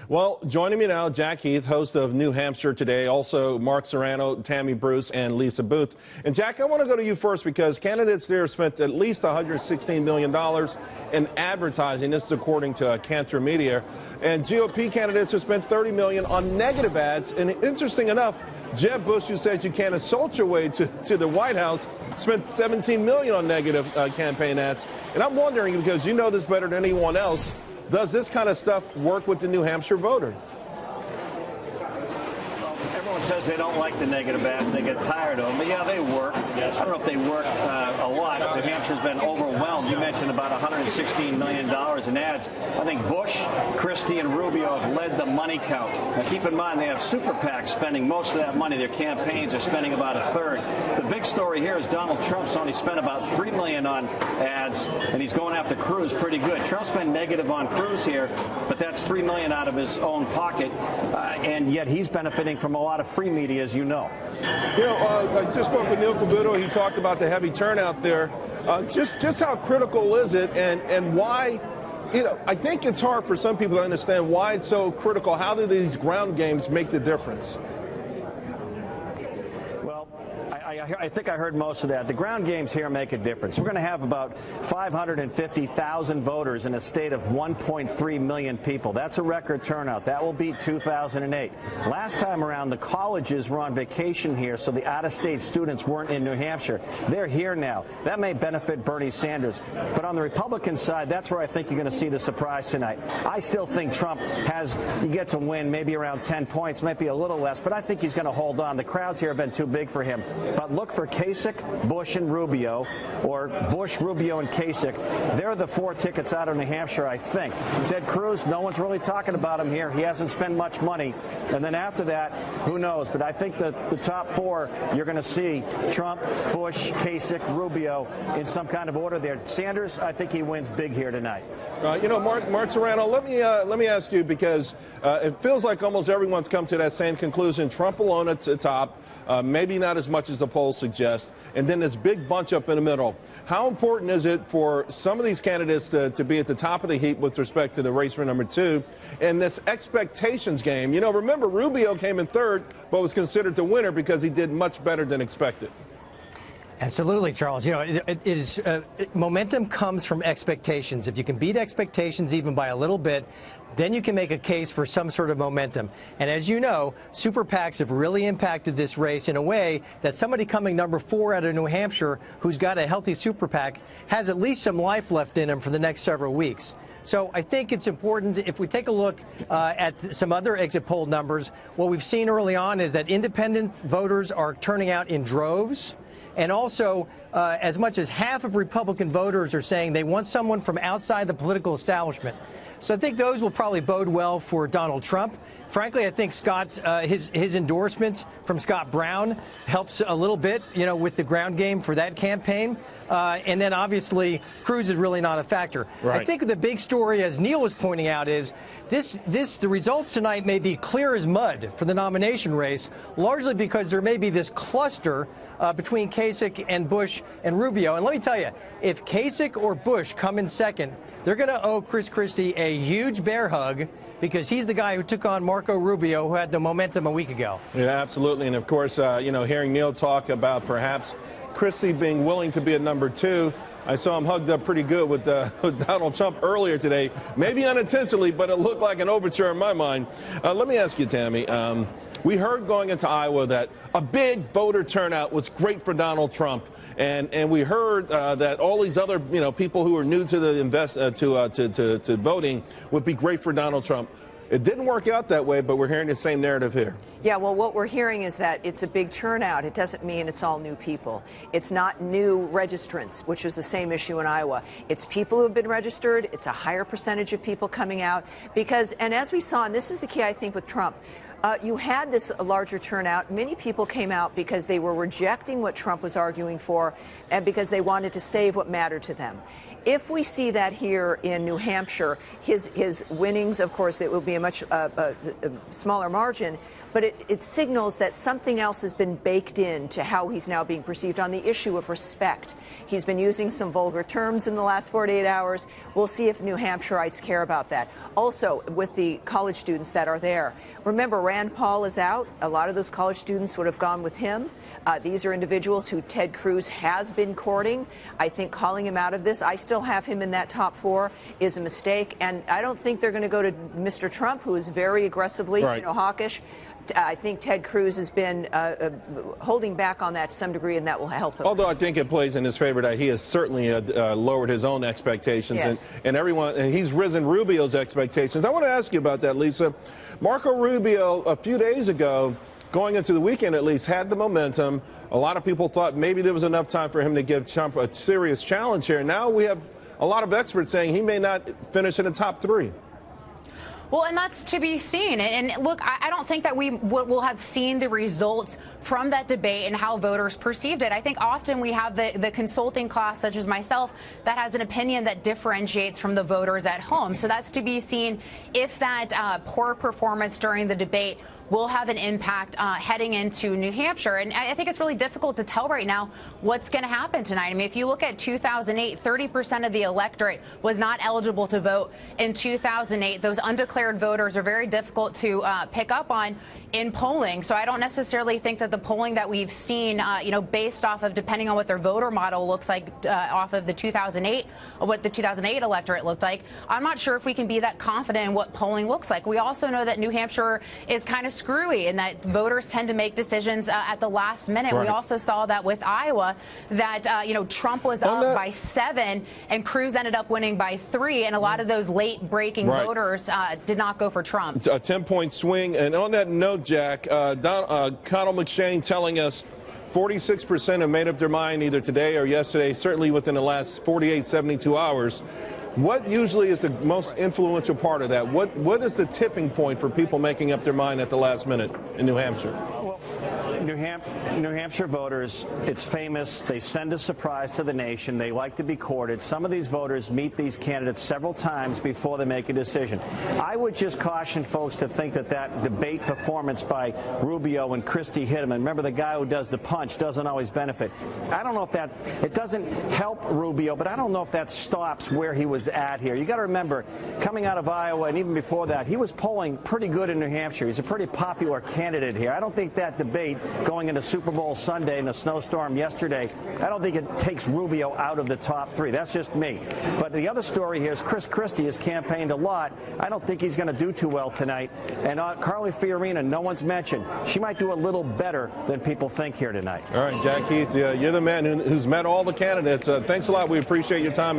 Well, joining me now, Jack Heath, host of New Hampshire Today, also Mark Serrano, Tammy, Bruce, and Lisa Boothe. And Jack, I want to go to you first because candidates there spent at least $116 million in advertising. This is according to Cantor Media. And GOP candidates have spent $30 million on negative ads. And interesting enough, Jeb Bush, who says you can't assault your way to the White House, spent $17 million on negative campaign ads. And I'm wondering, because you know this better than anyone else, does this kind of stuff work with the New Hampshire voter? Everyone says they don't like the negative ads. They get tired of them. But, yeah, they work. I don't know if they work a lot. New Hampshire's been overwhelmed. You mentioned about $116 million in ads. I think Bush, Christie, and Rubio have led the money count. Now, keep in mind, they have super PACs spending most of that money. Their campaigns are spending about a third. The big story here is Donald Trump's only spent about $3 million on ads, and he's going after Cruz pretty good. Trump's been negative on Cruz here, but that's $3 million out of his own pocket, and yet he's benefiting from a lot of free media, as you know. I just spoke with Neil Cavuto. He talked about the heavy turnout there. Just how critical is it, and why? I think it's hard for some people to understand why it's so critical. How do these ground games make the difference? I think I heard most of that. The ground games here make a difference. We're going to have about 550,000 voters in a state of 1.3 million people. That's a record turnout. That will beat 2008. Last time around, the colleges were on vacation here, so the out-of-state students weren't in New Hampshire. They're here now. That may benefit Bernie Sanders. But on the Republican side, that's where I think you're going to see the surprise tonight. I still think Trump he gets a win, maybe around 10 points, might be a little less, but I think he's going to hold on. The crowds here have been too big for him. But look for Kasich, Bush, and Rubio, or Bush, Rubio, and Kasich. They're the 4 tickets out of New Hampshire, I think. Ted Cruz, no one's really talking about him here. He hasn't spent much money. And then after that, who knows? But I think that the top 4, you're going to see Trump, Bush, Kasich, Rubio in some kind of order there. Sanders, I think he wins big here tonight. Mark Serrano, let me ask you, because it feels like almost everyone's come to that same conclusion. Trump alone at the top. Maybe not as much as the polls suggest, and then this big bunch up in the middle. How important is it for some of these candidates to be at the top of the heap with respect to the race for number 2 and this expectations game? Remember, Rubio came in third, but was considered the winner because he did much better than expected. Absolutely, Charles. Momentum comes from expectations. If you can beat expectations even by a little bit, then you can make a case for some sort of momentum. And as you know, super PACs have really impacted this race in a way that somebody coming number 4 out of New Hampshire who's got a healthy super PAC has at least some life left in him for the next several weeks. So I think it's important, if we take a look at some other exit poll numbers, what we've seen early on is that independent voters are turning out in droves. And also, as much as half of Republican voters are saying they want someone from outside the political establishment. So I think those will probably bode well for Donald Trump. Frankly, I think his endorsement from Scott Brown helps a little bit, with the ground game for that campaign. And then obviously, Cruz is really not a factor. Right. I think the big story, as Neil was pointing out, is the results tonight may be clear as mud for the nomination race, largely because there may be this cluster between Kasich and Bush and Rubio. And let me tell you, if Kasich or Bush come in second, they're going to owe Chris Christie a huge bear hug, because he's the guy who took on Marco Rubio, who had the momentum a week ago. Yeah, absolutely. And, of course, hearing Neil talk about perhaps Christie being willing to be at number 2, I saw him hugged up pretty good with Donald Trump earlier today. Maybe unintentionally, but it looked like an overture in my mind. Let me ask you, Tammy. We heard going into Iowa that a big voter turnout was great for Donald Trump, and we heard that all these other people who are new to the to voting would be great for Donald Trump. It didn't work out that way, but we're hearing the same narrative here. Yeah, well, what we're hearing is that it's a big turnout. It doesn't mean it's all new people. It's not new registrants, which is the same issue in Iowa. It's people who have been registered. It's a higher percentage of people coming out because, and as we saw, and this is the key, I think, with Trump, you had this larger turnout. Many people came out because they were rejecting what Trump was arguing for and because they wanted to save what mattered to them. If we see that here in New Hampshire, his winnings, of course, it will be a much smaller margin, but it signals that something else has been baked into how he's now being perceived on the issue of respect. He's been using some vulgar terms in the last 48 hours. We'll see if New Hampshireites care about that. Also, with the college students that are there, remember, Rand Paul is out. A lot of those college students would have gone with him. These are individuals who Ted Cruz has been courting. I think calling him out of this, I still have him in that top 4, is a mistake. And I don't think they're going to go to Mr. Trump, who is very aggressively, hawkish. I think Ted Cruz has been holding back on that to some degree, and that will help him. Although I think it plays in his favor that he has certainly lowered his own expectations, yes. and he's risen Rubio's expectations. I want to ask you about that, Lisa. Marco Rubio, a few days ago, going into the weekend at least, had the momentum. A lot of people thought maybe there was enough time for him to give Trump a serious challenge here. Now we have a lot of experts saying he may not finish in the top 3. Well, and that's to be seen. And look, I don't think that we will have seen the results from that debate and how voters perceived it. I think often we have the consulting class, such as myself, that has an opinion that differentiates from the voters at home. So that's to be seen if that poor performance during the debate will have an impact heading into New Hampshire. And I think it's really difficult to tell right now what's going to happen tonight. I mean, if you look at 2008, 30% of the electorate was not eligible to vote in 2008. Those undeclared voters are very difficult to pick up on in polling. So I don't necessarily think that the polling that we've seen, based off of, depending on what their voter model looks like, off of the 2008, what the 2008 electorate looked like, I'm not sure if we can be that confident in what polling looks like. We also know that New Hampshire is kind of screwy and that voters tend to make decisions at the last minute. Right. We also saw that with Iowa, that Trump was up by 7 and Cruz ended up winning by 3, and a lot of those late-breaking voters did not go for Trump. It's a 10-point swing. And on that note, Jack, Connell McShane telling us 46% have made up their mind either today or yesterday, certainly within the last 48, 72 hours. What usually is the most influential part of that? What is the tipping point for people making up their mind at the last minute in New Hampshire? Well, New Hampshire voters, it's famous. They send a surprise to the nation. They like to be courted. Some of these voters meet these candidates several times before they make a decision. I would just caution folks to think that debate performance by Rubio and Christie hit him. And remember, the guy who does the punch doesn't always benefit. I don't know if it doesn't help Rubio, but I don't know if that stops where he was at here. You got to remember, coming out of Iowa and even before that, he was polling pretty good in New Hampshire. He's a pretty popular candidate here. I don't think that debate going into Super Bowl Sunday in a snowstorm yesterday, I don't think it takes Rubio out of the top 3. That's just me. But the other story here is Chris Christie has campaigned a lot. I don't think he's going to do too well tonight. And Carly Fiorina, no one's mentioned. She might do a little better than people think here tonight. All right, Jack Heath, you're the man who's met all the candidates. Thanks a lot. We appreciate your time.